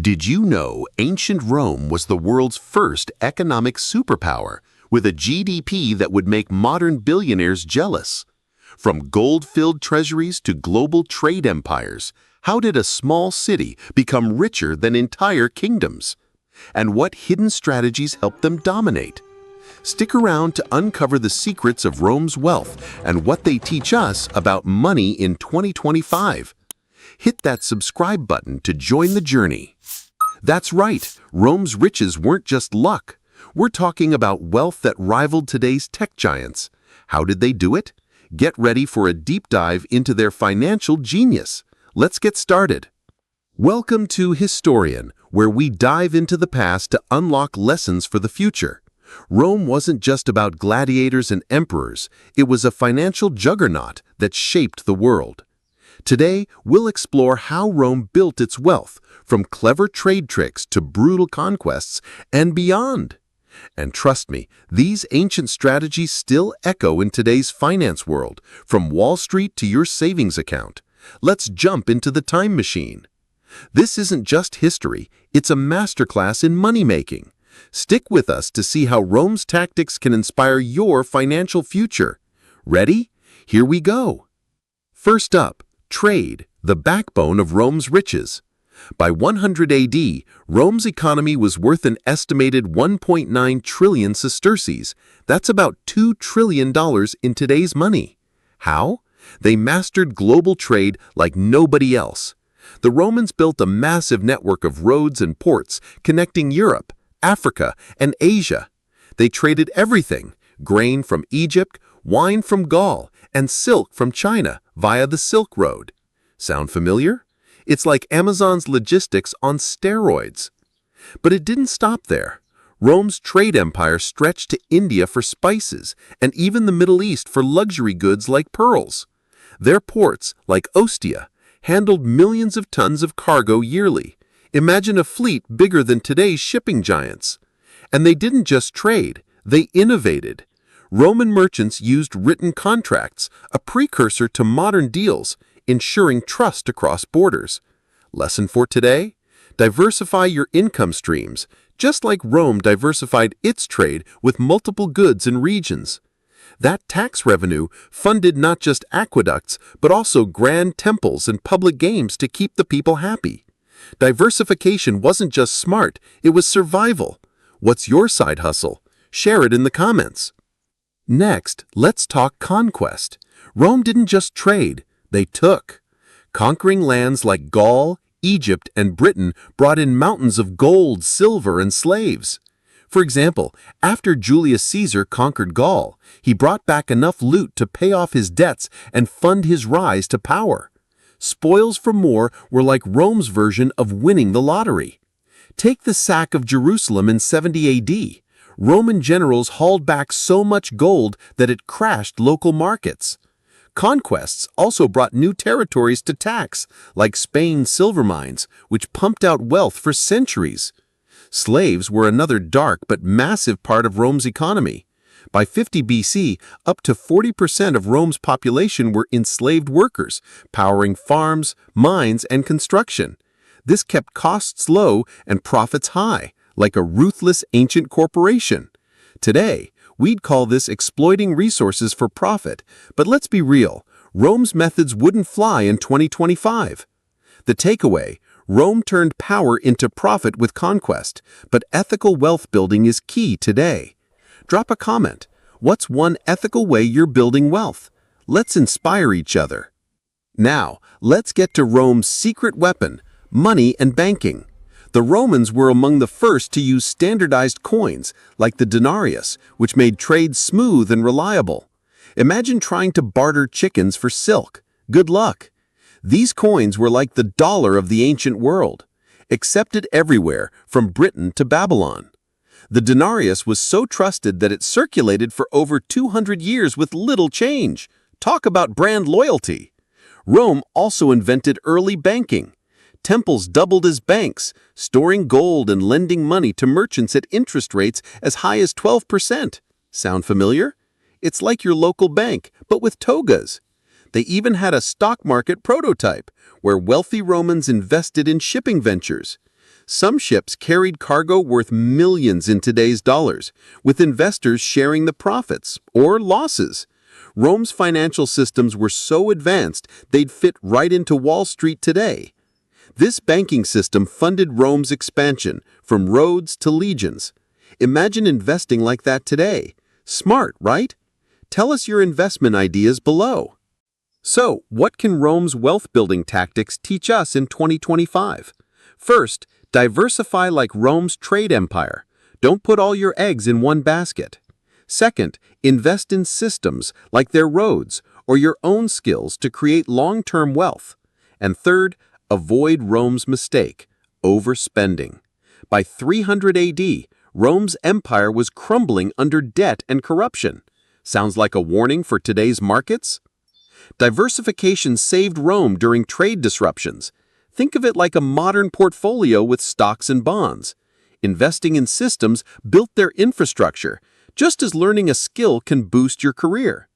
Did you know ancient Rome was the world's first economic superpower, with a GDP that would make modern billionaires jealous? From gold-filled treasuries to global trade empires, how did a small city become richer than entire kingdoms? And what hidden strategies helped them dominate? Stick around to uncover the secrets of Rome's wealth and what they teach us about money in 2025. Hit that subscribe button to join the journey. That's right, Rome's riches weren't just luck. We're talking about wealth that rivaled today's tech giants. How did they do it? Get ready for a deep dive into their financial genius. Let's get started. Welcome to Historian, where we dive into the past to unlock lessons for the future. Rome wasn't just about gladiators and emperors, it was a financial juggernaut that shaped the world. Today, we'll explore how Rome built its wealth, from clever trade tricks to brutal conquests and beyond. And trust me, these ancient strategies still echo in today's finance world, from Wall Street to your savings account. Let's jump into the time machine. This isn't just history, it's a masterclass in money-making. Stick with us to see how Rome's tactics can inspire your financial future. Ready? Here we go. First up, trade, the backbone of Rome's riches. By 100 AD, Rome's economy was worth an estimated 1.9 trillion sesterces. That's about $2 trillion in today's money. How? They mastered global trade like nobody else. The Romans built a massive network of roads and ports connecting Europe, Africa, and Asia. They traded everything: grain from Egypt, wine from Gaul, and silk from China via the Silk Road. Sound familiar? It's like Amazon's logistics on steroids. But it didn't stop there. Rome's trade empire stretched to India for spices and even the Middle East for luxury goods like pearls. Their ports, like Ostia, handled millions of tons of cargo yearly. Imagine a fleet bigger than today's shipping giants. And they didn't just trade, they innovated. Roman merchants used written contracts, a precursor to modern deals, ensuring trust across borders. Lesson for today? Diversify your income streams, just like Rome diversified its trade with multiple goods and regions. That tax revenue funded not just aqueducts, but also grand temples and public games to keep the people happy. Diversification wasn't just smart, it was survival. What's your side hustle? Share it in the comments. Next, let's talk conquest. Rome didn't just trade, they took. Conquering lands like Gaul, Egypt, and Britain brought in mountains of gold, silver, and slaves. For example, after Julius Caesar conquered Gaul, he brought back enough loot to pay off his debts and fund his rise to power. Spoils from war were like Rome's version of winning the lottery. Take the sack of Jerusalem in 70 AD. Roman generals hauled back so much gold that it crashed local markets. Conquests also brought new territories to tax, like Spain's silver mines, which pumped out wealth for centuries. Slaves were another dark but massive part of Rome's economy. By 50 BC, up to 40% of Rome's population were enslaved workers, powering farms, mines, and construction. This kept costs low and profits high, like a ruthless ancient corporation. Today, we'd call this exploiting resources for profit, but let's be real, Rome's methods wouldn't fly in 2025. The takeaway: Rome turned power into profit with conquest, but ethical wealth building is key today. Drop a comment. What's one ethical way you're building wealth? Let's inspire each other. Now, let's get to Rome's secret weapon: money and banking. The Romans were among the first to use standardized coins, like the denarius, which made trade smooth and reliable. Imagine trying to barter chickens for silk. Good luck. These coins were like the dollar of the ancient world, accepted everywhere, from Britain to Babylon. The denarius was so trusted that it circulated for over 200 years with little change. Talk about brand loyalty. Rome also invented early banking. Temples doubled as banks, storing gold and lending money to merchants at interest rates as high as 12%. Sound familiar? It's like your local bank, but with togas. They even had a stock market prototype, where wealthy Romans invested in shipping ventures. Some ships carried cargo worth millions in today's dollars, with investors sharing the profits or losses. Rome's financial systems were so advanced they'd fit right into Wall Street today. This banking system funded Rome's expansion, from roads to legions. Imagine investing like that today. Smart, right? Tell us your investment ideas below. So, what can Rome's wealth-building tactics teach us in 2025? First, diversify like Rome's trade empire. Don't put all your eggs in one basket. Second, invest in systems like their roads or your own skills to create long-term wealth. And third, avoid Rome's mistake, overspending. By 300 AD, Rome's empire was crumbling under debt and corruption. Sounds like a warning for today's markets? Diversification saved Rome during trade disruptions. Think of it like a modern portfolio with stocks and bonds. Investing in systems built their infrastructure, just as learning a skill can boost your career.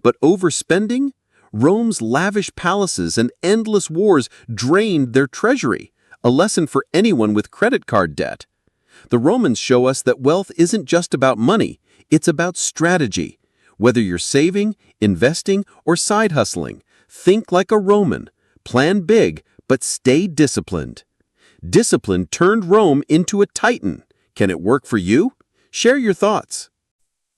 But overspending? Rome's lavish palaces and endless wars drained their treasury, a lesson for anyone with credit card debt. The Romans show us that wealth isn't just about money, it's about strategy. Whether you're saving, investing, or side hustling, think like a Roman. Plan big, but stay disciplined. Discipline turned Rome into a titan. Can it work for you? Share your thoughts.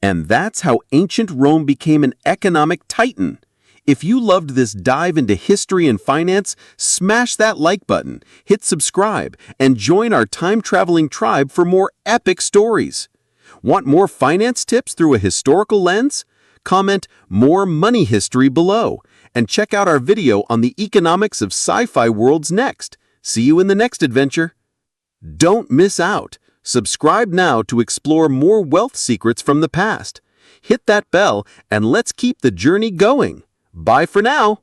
And that's how ancient Rome became an economic titan. If you loved this dive into history and finance, smash that like button, hit subscribe, and join our time-traveling tribe for more epic stories. Want more finance tips through a historical lens? Comment "More Money History" below, and check out our video on the economics of sci-fi worlds next. See you in the next adventure. Don't miss out. Subscribe now to explore more wealth secrets from the past. Hit that bell, and let's keep the journey going. Bye for now.